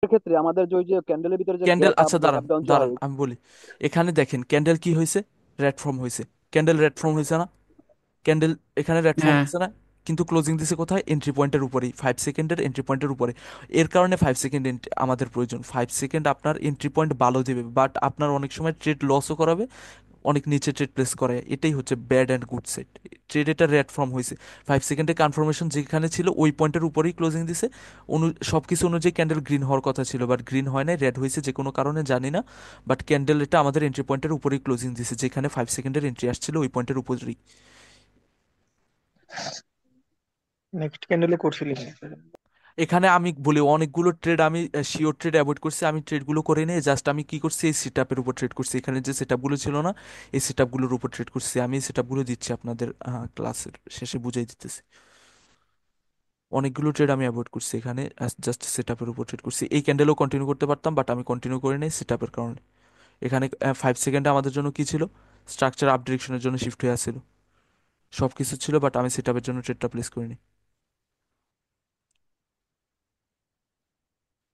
ক্ষেত্রে আমাদের যে ওই যে ক্যান্ডেলের ভিতরে যে ক্যান্ডেল, গ্যাপ আপ আচ্ছা দাঁড়ান ব্যাকআপ ডাউন যে দাঁড়ান হয়। আমি বলি। এখানে দেখেন ক্যান্ডেল কি হয়েছে, রেড ফর্ম হয়েছে। ক্যান্ডেল রেড ফর্ম হয়েছে না? ক্যান্ডেল এখানে রেড ফর্ম হ্যাঁ। হয়েছে না? কিন্তু ক্লোজিং দিছে কোথায়? এন্ট্রি পয়েন্টের উপরেই, 5 সেকেন্ডের এন্ট্রি পয়েন্টের উপরে। এর কারণে 5 সেকেন্ড আমাদের প্রয়োজন। 5 সেকেন্ড আপনার এন্ট্রি পয়েন্ট ভালো দেবে, বাট আপনার অনেক সময় ট্রেড লসও করাবে, অনেক নিচে ট্রেড প্লেস করে। এটাই হচ্ছে bad and good set. Trade এটা রেড ফর্ম হয়েছে, 5 সেকেন্ডের কনফার্মেশন যেখানে ছিল ওই পয়েন্টের উপরেই ক্লোজিং দিছে। সব কিছু অনুযায়ী ক্যান্ডেল গ্রিন হওয়ার কথা ছিল, বাট গ্রিন হয় নাই, রেড হয়েছে যে কোনো কারণে জানি না। বাট ক্যান্ডেল এটা আমাদের এন্ট্রি পয়েন্টের উপরেই ক্লোজিং দিছে, যেখানে 5 সেকেন্ডের এন্ট্রি আসছিল ওই পয়েন্টের উপরেই। নেক্সট ক্যান্ডেলে করছিলি কি? এখানে আমি বলি অনেকগুলো ট্রেড আমি শিওর ট্রেড অ্যাভয়েড করছি, আমি ট্রেডগুলো করে নিয়ে জাস্ট আমি কি করছি, এই সেটআপের উপর ট্রেড করছি। এখানে যে সেটআপগুলো ছিল না, এই সেটআপগুলোর উপর ট্রেড করছি। আমি এই সেটআপগুলো দিচ্ছি আপনাদের ক্লাসের শেষে বুঝাই দিতেছি। অনেকগুলো ট্রেড আমি অ্যাভয়েড করছি এখানে, জাস্ট সেটআপের উপর ট্রেড করছি। এই ক্যান্ডেলও কন্টিনিউ করতে পারতাম, বাট আমি কন্টিনিউ করি নাই সেটআপের কারণে। এখানে 5 সেকেন্ডে আমাদের জন্য কি ছিল, স্ট্রাকচার আপ ডিরেকশনের জন্য শিফট হয়ে আসছিল, সব কিছু ছিল, বাট আমি সেটআপের জন্য ট্রেডটা প্লেস করিনি।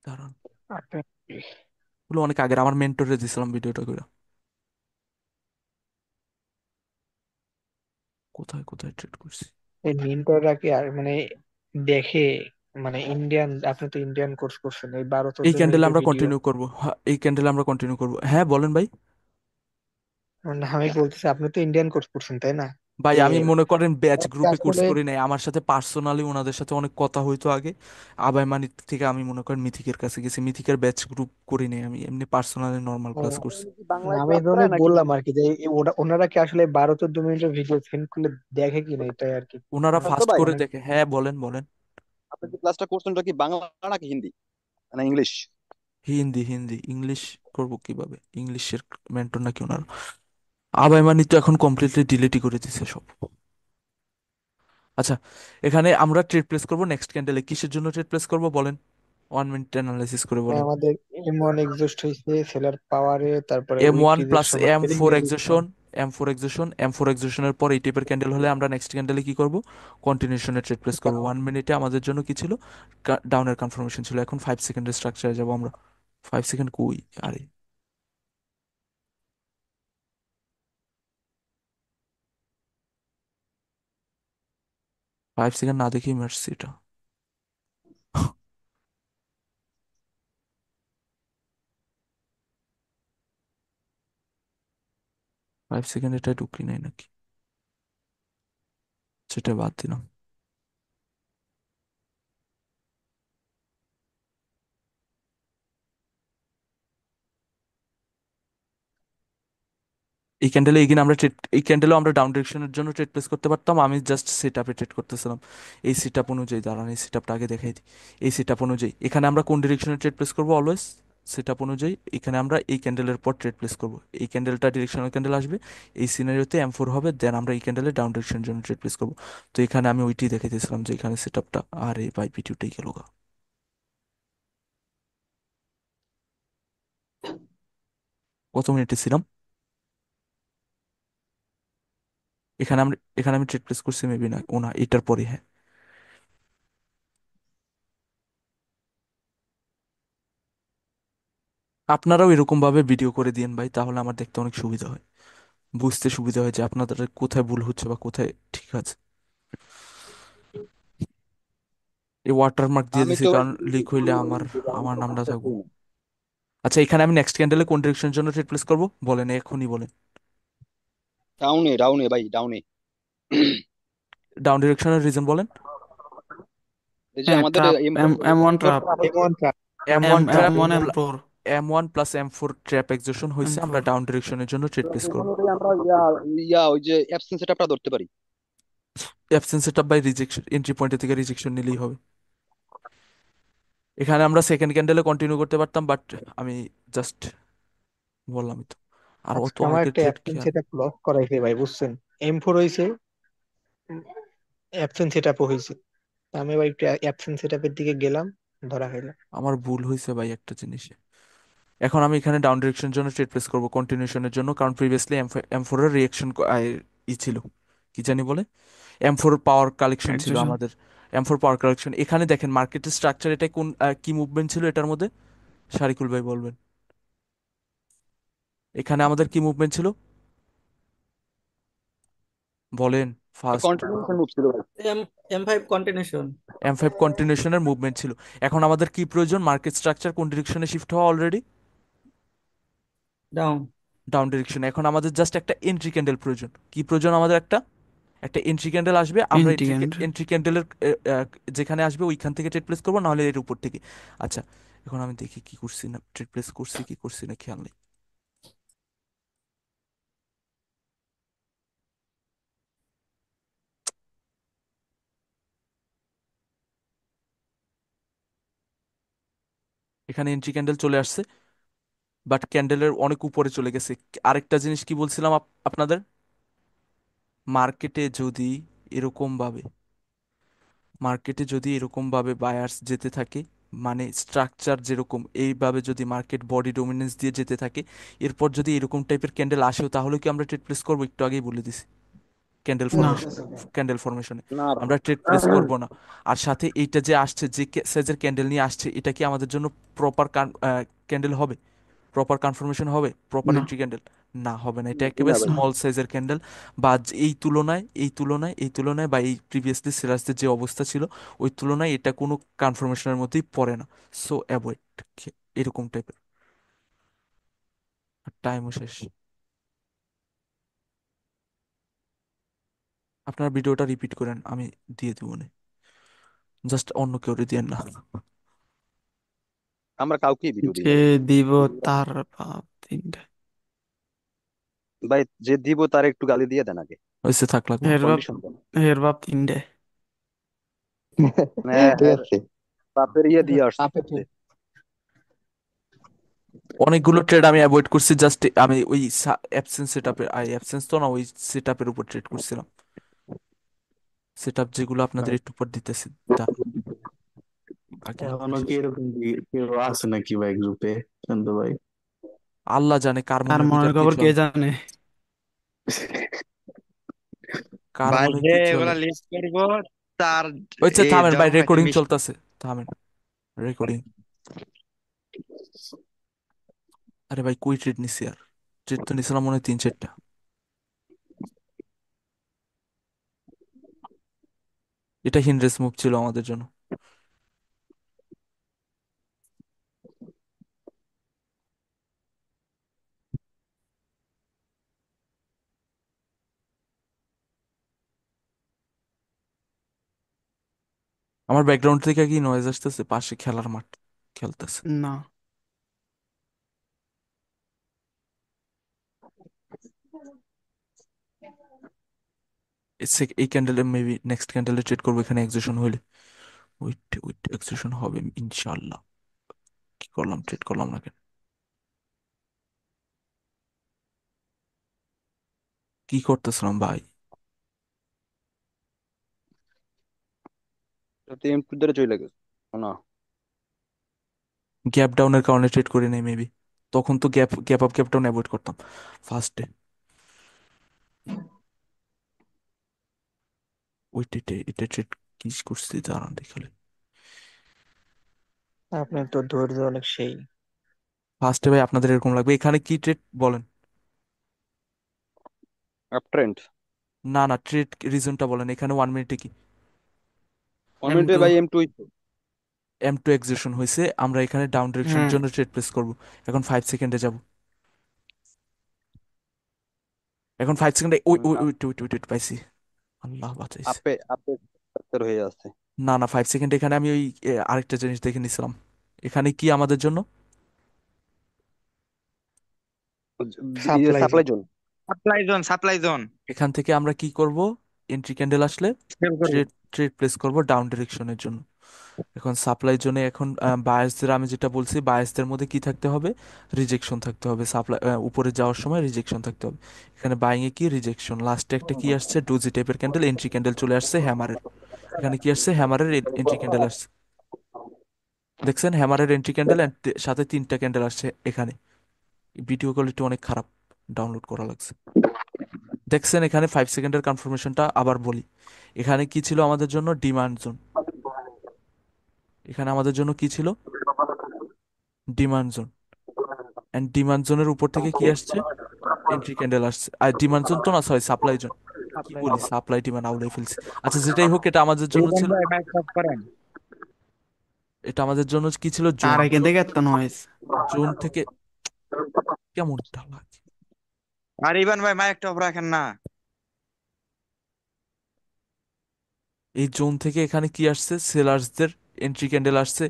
কারণ আচ্ছা। ওগুলো অনেক আগের, আমার মেন্টরে দিছিলাম ভিডিওটা করে। কোথায় কোথায় ট্রেড করছি। এই মিন্টরা কি আর মানে দেখে, মানে ইন্ডিয়ান, আপনি তো ইন্ডিয়ান কোর্স করছেন, এই বারো এই চোদ্দ ক্যান্ডেলে মিনিটের আমরা ভিডিও। কন্টিনিউ করব, হ্যাঁ এই ক্যান্ডেলে আমরা কন্টিনিউ করব, হ্যাঁ বলেন ভাই। মানে আমি বলতেছি আপনি তো ইন্ডিয়ান কোর্স করছেন তাই না? ভাই তে আমি মনে করেন ব্যাচ গ্রুপে কোর্স আসলে করি নাই, আমার সাথে পার্সোনালি ওনাদের সাথে অনেক কথা হইতো আগে। আবাই মানি থেকে আমি মনে করেন মিথিকের কাছে গেছি, মিথিকের ব্যাচ গ্রুপ করি নাই, আমি এমনি পার্সোনালি নর্মাল ক্লাস ও, করছি। কি না, বাংলায় আমি এই ক্লাস জন্যই করায় নাকি বললাম হিন্দি? আর কি যে ওনারা কি আসলে 12-14 মিনিটের ভিডিও সেন্ড করলে দেখে কিনা, এটাই আর কি। ওনারা মানে শান্ত ফাস্ট ভাই, করে অনেক। দেখে, হ্যাঁ বলেন বলেন। আপনি যে ক্লাসটা করছেন ওটা কি বাংলা নাকি হিন্দি না ইংলিশ? হিন্দি হিন্দি, ইংলিশ করব কিভাবে, ইংলিশের মেন্টর নাকি ওনারা? আবাই মানি তো এখন কমপ্লিটলি ডিলিটই করে দিছে সব। আচ্ছা, এখানে আমরা ট্রেড প্লেস করব নেক্সট ক্যান্ডেলে, কিসের জন্য ট্রেড প্লেস করব বলেন, 1 মিনিট অ্যানালাইসিস করে বলেন। আমাদের M1 এক্সস্ট হয়েছে সেলার পাওয়ারে, তারপরে এম ওয়ান উইকলিজের প্লাস সময় এম ট্রেডিং ফোর ভ্যালু। এক্সেশন, এম ফোর এক্সেশনের পর এই টাইপের ক্যান্ডেল হলে আমরা নেক্সট ক্যান্ডেলে কি করব, কন্টিনিউশনে ট্রেড প্লেস করবো। 1 মিনিটে আমাদের জন্য কি ছিল, ডাউনের কনফার্মেশন ছিল। এখন 5 সেকেন্ডের স্ট্রাকচারে যাব আমরা। 5 সেকেন্ড কই, আরে 5 সেকেন্ড না দেখেই মারছি এটা। 5 সেকেন্ড এটা ঢুকি নাই নাকি, সেটা বাদ দিলাম। এই ক্যান্ডেলে এগিন আমরা ট্রেড, এই ক্যান্ডেলেও আমরা ডাউন ডিরেকশনের জন্য ট্রেড প্লেস করতে পারতাম, আমি জাস্ট সেট আপে ট্রেড করতেছিলাম। এই সেট আপ অনুযায়ী দাঁড়ান, এই সেট আপটা আগে দেখাই দিই। এই সেট আপ অনুযায়ী এখানে আমরা কোন ডিরেকশনে ট্রেড প্লেস করবো অলওয়েজ, সেট আপ অনুযায়ী এখানে আমরা এই ক্যান্ডেলের পর ট্রেড প্লেস করবো। এই ক্যান্ডেলটা ডিরেকশনাল ক্যান্ডেল আসবে, এই সিনারিওতে M4 হবে, দেন আমরা এই ক্যান্ডেলে ডাউন ডিরেকশনের জন্য ট্রেড প্লেস করবো। তো এখানে আমি ওইটাই দেখাইতেছিলাম যে এখানে সেট আপটা, আরে ভাই ভিডিওটাই গেল গা। কত মিনিটে ছিলাম এখানে, আমরা এখানে আমি ট্রেড প্লেস করছি মেবি, না ও না এটার পরে, হ্যাঁ। আপনারাও এরকম ভাবে ভিডিও করে দিয়েন ভাই, তাহলে আমার দেখতে অনেক সুবিধা হয়, বুঝতে সুবিধা হয় যে আপনাদের কোথায় ভুল হচ্ছে বা কোথায় ঠিক আছে। এই ওয়াটারমার্ক দিয়ে আমি দিছি তো ভাই কারণ লিক হইলে আমার, আমি আমার তো নামটা থাকবো। বুঝতেছি না। আচ্ছা, এখানে আমি নেক্সট ক্যান্ডেলে কোন ডিরেকশনের জন্য ট্রেড প্লেস করবো বলেন, এখনই বলেন। ডাউনে ডাউনে ভাই ডাউনে। ডাউন ডিরেকশনের রিজন বলেন। এই যে হ্যাঁ, আমাদের trap, M M1 four trap. Trap. M1 trap. M M one trap, M1 M4 M1 plus M4 trap এক্সেশন হয়েছে, আমরা M4। ডাউন ডিরেকশনের জন্য ট্রেড প্লেস এখানে করবো। ভাই আমরা ইয়া ওই যে অ্যাবসেন্স সেটআপটা ধরতে পারি। Absence setup by rejection, entry পয়েন্টের থেকে রিজেকশন নিলেই হবে। এখানে আমরা সেকেন্ড ক্যান্ডেলে কন্টিনিউ করতে পারতাম, বাট আমি জাস্ট বললামই তো, আর অত আজকে আমার আগের একটা ট্রেড অ্যাবসেন্স খেয়াল। সেটআপ লক করাইছে ভাই, বুঝছেন? M4 হইছে, অ্যাবসেন্স সেটআপও হইছে। আমি ভাই একটু অ্যাবসেন্স সেটআপের দিকে গেলাম, ধরা খাইলাম। আমার ভুল হয়েছে ভাই একটা জিনিসে। এখন আমি এখানে ডাউন ডিরেকশনের জন্য ট্রেড প্লেস করবো কন্টিনিউশনের জন্য, কারণ প্রিভিয়াসলি M4 এর রিয়েকশন ই ছিল, কি জানি বলে, M4 পাওয়ার কালেকশন ছিল অ্যাডজেশন। আমাদের। M4 পাওয়ার কালেকশন, এখানে দেখেন মার্কেটের স্ট্রাকচার, এটা কোন কি মুভমেন্ট ছিল এটার মধ্যে, শারিকুল ভাই বলবেন। এখানে আমাদের কি মুভমেন্ট ছিল বলেন ফার্স্ট। কন্টিনিউশন মুভ ছিল ভাই। M M5 continuation M5 কন্টিনিউশনের movement ছিল। এখন আমাদের কি প্রয়োজন, মার্কেট স্ট্রাকচার কোন ডিরেকশনে শিফট হওয়া অলরেডি ডাউন। ডাউন ডিরেকশনে। এখন আমাদের জাস্ট একটা এন্ট্রি ক্যান্ডেল প্রয়োজন। কি প্রয়োজন আমাদের, একটা একটা এন্ট্রি ক্যান্ডেল আসবে, আমরা এন্টি ক্যান্ডেল। এন্ট্রি ক্যান্ডেলের যেখানে আসবে ওইখান থেকে ট্রেড প্লেস করবো, নাহলে এর উপর থেকে। আচ্ছা, এখন আমি দেখি কি করছি না, ট্রেড প্লেস করছি কি করছি না খেয়াল নেই। এখানে এন্ট্রি ক্যান্ডেল চলে আসছে, বাট ক্যান্ডেলের অনেক উপরে চলে গেছে। আরেকটা জিনিস কি বলছিলাম আপনাদের, মার্কেটে যদি এরকম ভাবে মার্কেটে যদি এরকম ভাবে বায়ার্স যেতে থাকে, মানে স্ট্রাকচার যেরকম এইভাবে যদি মার্কেট বডি ডমিনেন্স দিয়ে যেতে থাকে, এরপর যদি এরকম টাইপের ক্যান্ডেল আসেও, তাহলে কি আমরা ট্রেড প্লেস করবো? একটু আগেই বলে দিছি ক্যান্ডেল না। ফরমেশন, ক্যান্ডেল ফরমেশনে না ভাই। আমরা ট্রেড প্লেস করব না। আর সাথে এইটা যে আসছে, যে সাইজের ক্যান্ডেল নিয়ে আসছে, এটা কি আমাদের জন্য প্রপার ক্যান্ডেল হবে, প্রপার কনফার্মেশন হবে, প্রপার না। Entry candle? না, হবে না। এটা না একেবারে ভাই। স্মল সাইজের ক্যান্ডেল, বা এই তুলনায় বা এই প্রিভিয়াসলি সেলার্সদের যে অবস্থা ছিল ওই তুলনায় এটা কোনো কনফার্মেশনের মধ্যেই পড়ে না। সো অ্যাভয়েড এরকম টাইপের। টাইমও শেষ। আপনার ভিডিওটা রিপিট করেন, আমি দিয়ে দিব না, জাস্ট অন্য কেউ দিয়েন না। আমরা কাউকে ভিডিও দিই যে না ভাই। দিব তার বাপ তিনটে। ভাই যে দিব তার একটু গালি দিয়ে দেন আগে, হয়েছে, থাক লাগবো না। এর বাপ, কন্ডিশন দেন। এর বাপ তিনটে। হ্যাঁ ঠিক হ্যাঁ, আছে। বাপের ইয়ে দিয়ে আসছে। আপে কি? অনেকগুলো ট্রেড আমি অ্যাভয়েড করছি, জাস্ট আমি ওই অ্যাবসেন্স সেটআপের, অ্যাবসেন্স তো না, ওই সেটআপের উপর ট্রেড করছিলাম। সেটআপ যেগুলো আপনাদের একটু পর দিতেছি, দাঁড়ান আগে। এখনো কি এরকম কেউ আছে নাকি ভাই গ্রুপে, শান্ত ভাই? আল্লাহ জানে কার আর মনের মনের ভিতর কি খবর কে চলে, জানে। কার ভাই মনে যে কি চলে। এগুলা লিস্ট করবো তার হচ্ছে, এই থামেন ভাই, জব একটা রেকর্ডিং মিশন। চলতেছে, থামেন রেকর্ডিং। আরে ভাই কই ট্রেড নিছি আর, ট্রেড তো নিছিলাম মনে হয় 3-4টা। এটা হিনরেস মুভ ছিল আমাদের জন্য। আমার ব্যাকগ্রাউন্ড থেকে কি নয়েজ আসতেছে? পাশে খেলার মাঠ খেলতেছে। না। এই ক্যান্ডেলে মেবি নেক্সট ক্যান্ডেলে ট্রেড করবো, এখানে এক্সিশন হইলে। উইট উইট, এক্সিশন হবে ইনশাআল্লাহ। কি করলাম, ট্রেড করলাম না কেন, কি করতেছিলাম ভাই? এম টু ধরে চলে গেছে না। গ্যাপ ডাউনের কারণে ট্রেড করি নাই মেবি, তখন তো gap gap up gap down avoid করতাম ফার্স্টে। ওই ট্রেডে এটা ট্রেড কি করছি দাঁড়ান দেখালে। আপনার তো ধৈর্য অনেক সেই। ফার্স্টে ভাই আপনাদের এরকম লাগবে। এখানে কি ট্রেড বলেন? Up trend. না না, ট্রেড রিজনটা বলেন, এখানে 1 মিনিটে কি 1 মিনিটে M2। ভাই এম টু। M2 এক্সিশন হয়েছে, আমরা এখানে ডাউন ডিরেকশনের হ্যাঁ। জন্য ট্রেড প্লেস করব। এখন 5 সেকেন্ডে যাব, এখন 5 সেকেন্ডে ওই ওই ওই ওই ওই ওই পাইছি, আল্লাহ বাঁচাইছে। আপে আপে হয়ে আছে। না না, 5 সেকেন্ড এখানে আমি ওই আরেকটা জিনিস দেখে নিছিলাম। এখানে কি আমাদের জন্য supply supply zone. Supply zone এখান থেকে আমরা কি করব, এন্ট্রি ক্যান্ডেল আসলে সেল করবো। ট্রেড ট্রেড প্লেস করব ডাউন ডিরেকশনের জন্য। এখন সাপ্লাই জোনে এখন বায়াসদের, আমি যেটা বলছি, বায়াসদের মধ্যে কি থাকতে হবে, রিজেকশন থাকতে হবে। সাপ্লাই উপরে যাওয়ার সময় রিজেকশন থাকতে হবে। এখানে বাইং এ কি রিজেকশন, লাস্টে একটা কি আসছে, ডোজি টাইপের ক্যান্ডেল, এন্ট্রি ক্যান্ডেল চলে আসছে হ্যামারের। এখানে কি আসছে, হ্যামারের এন্ট্রি ক্যান্ডেল আসছে। দেখছেন হ্যামারের এন্ট্রি ক্যান্ডেল, সাথে 3টা ক্যান্ডেল আসছে এখানে। ভিডিও কোয়ালিটি অনেক খারাপ, ডাউনলোড করা লাগছে। দেখছেন এখানে 5 সেকেন্ডের কনফার্মেশনটা আবার বলি। এখানে কি ছিল আমাদের জন্য, ডিমান্ড জোন। এখানে আমাদের জন্য কি ছিল, ডিমান্ড জোন, এন্ড ডিমান্ড জোনের উপর থেকে কি আসছে, এন্ট্রি ক্যান্ডেল আসছে। আর ডিমান্ড জোন তো না, সরি সাপ্লাই জোন, কি বলি, সাপ্লাই ডিমান্ড আউলাই ফেলছি। আচ্ছা যেটাই হোক, এটা আমাদের জন্য রিপন ছিল, ভাই মাইক অফ করেন। এটা আমাদের জন্য কি ছিল, জোন। তার এখান থেকে এত নয়েজ। জোন থেকে কেমনটা লাগে, আর ইভান ভাই মাইকটা অফ রাখেন না। এই জোন থেকে এখানে কি আসছে, সেলার্সদের এন্ট্রি ক্যান্ডেল আসছে,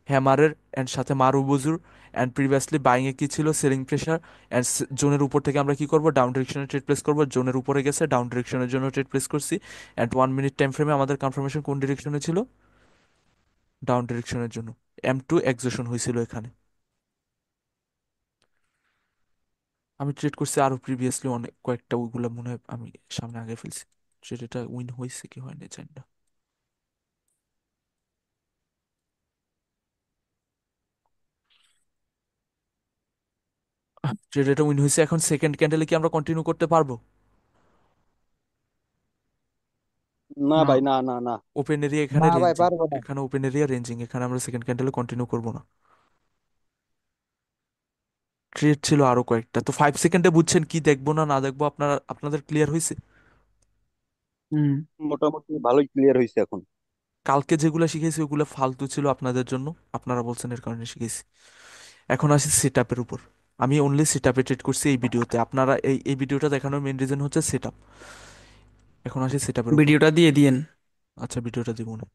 হ্যামারের এন্ড সাথে মারুবুজুর, এন্ড প্রিভিয়াসলি বাইং এ কি ছিল, সেলিং প্রেসার, এন্ড জোনের উপর থেকে আমরা কি করব, ডাউন ডিরেকশনে ট্রেড প্লেস করব। জোনের উপরে গেছে, ডাউন ডিরেকশনের জন্য ট্রেড প্লেস করছি, এন্ড 1 মিনিট টাইম ফ্রেমে আমাদের কনফার্মেশন কোন ডিরেকশনে ছিল, ডাউন ডিরেকশনের জন্য। M2 এক্সেশন হয়েছিল এখানে। আমি ট্রেড করছি আরো প্রিভিয়াসলি অনেক কয়েকটা, ওইগুলো মনে হয় আমি সামনে আগে ফেলছি। ট্রেড এটা উইন হয়েছে কি হয়নি জানি না। ট্রেড এটা উইন হয়েছে। এখন সেকেন্ড ক্যান্ডেলে কি আমরা কন্টিনিউ করতে পারবো? না না, ভাই, না না না। ওপেন এরিয়া এখানে না ভাই, রেঞ্জিং, পারবো না। এখানে ওপেন এরিয়া রেঞ্জিং, এখানে আমরা সেকেন্ড ক্যান্ডেলে কন্টিনিউ করবো না। ট্রেড ছিল আরো কয়েকটা, তো 5 সেকেন্ডে বুঝছেন কি দেখবো না না দেখবো, আপনারা আপনাদের ক্লিয়ার হয়েছে? হুম, মোটামুটি ভালোই ক্লিয়ার হয়েছে এখন। কালকে যেগুলো শিখেছি ওগুলো ফালতু ছিল আপনাদের জন্য, আপনারা বলছেন এর কারণে শিখেছি। এখন আসি সেট আপের উপর। আমি অনলি সেট আপে ট্রেড করছি এই ভিডিওতে, আপনারা এই ভিডিওটা দেখানোর মেন রিজন হচ্ছে সেট আপ। এখন আসি সেট আপের উপর। ভিডিওটা দিয়ে দিয়েন। আচ্ছা ভিডিওটা দিব না।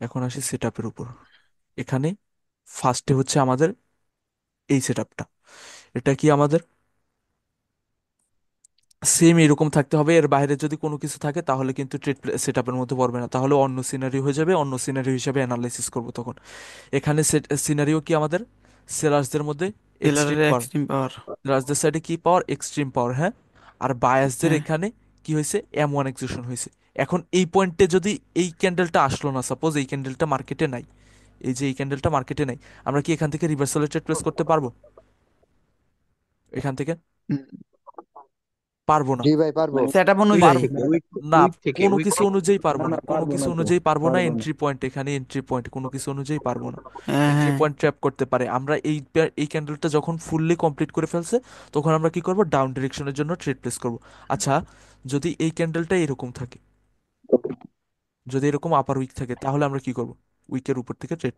এখন আসি সেট আপের উপর। এখানে ফার্স্টে হচ্ছে আমাদের এই সেট আপটা, এটা কি আমাদের সেম এরকম থাকতে হবে। এর বাইরে যদি কোনো কিছু থাকে তাহলে কিন্তু ট্রেড সেট আপের মধ্যে পড়বে না, তাহলে অন্য সিনারিও হয়ে যাবে, অন্য সিনারিও হিসাবে অ্যানালাইসিস করব তখন। এখানে সিনারিও কি আমাদের, সেলার্সদের মধ্যে এক্সট্রিম সেলারের পাওয়ার, এক্সট্রিম পাওয়ার। সেলার্সদের সাইডে কি পাওয়ার, এক্সট্রিম পাওয়ার, হ্যাঁ। আর বায়াসদের হ্যাঁ, এখানে কি হয়েছে, M1 এক্সিকিউশন হয়েছে। এখন এই পয়েন্টে যদি এই ক্যান্ডেলটা আসলো না, সাপোজ এই ক্যান্ডেলটা মার্কেটে নাই, এই যে এই ক্যান্ডেলটা মার্কেটে নাই, আমরা কি এখান থেকে রিভার্সাল ট্রেড প্লেস করতে পারবো? এখান থেকে হুম, পারবো না। জি ভাই, পারবো। মানে সেট আপ উইক অনুযায়ী। পারবো থেকে না, উইক থেকে কোনো উইক কিছু থেকে অনুযায়ী পারবো না না, না, কোনো পারবো কিছু না তো, অনুযায়ী পারবো না। পারবো না। এন্ট্রি পয়েন্ট, এখানে এন্ট্রি পয়েন্ট, কোনো কিছু অনুযায়ী পারবো না। হ্যাঁ এন্ট্রি হ্যাঁ, পয়েন্ট ট্র্যাপ করতে পারে। আমরা এই ক্যান্ডেলটা যখন ফুললি কমপ্লিট করে ফেলছে, তখন আমরা কি করব, ডাউন ডিরেকশনের জন্য ট্রেড প্লেস করব। আচ্ছা যদি এই ক্যান্ডেলটা এরকম থাকে, যদি এরকম আপার উইক থাকে, তাহলে আমরা কি করব, উইকের উপর থেকে ট্রেড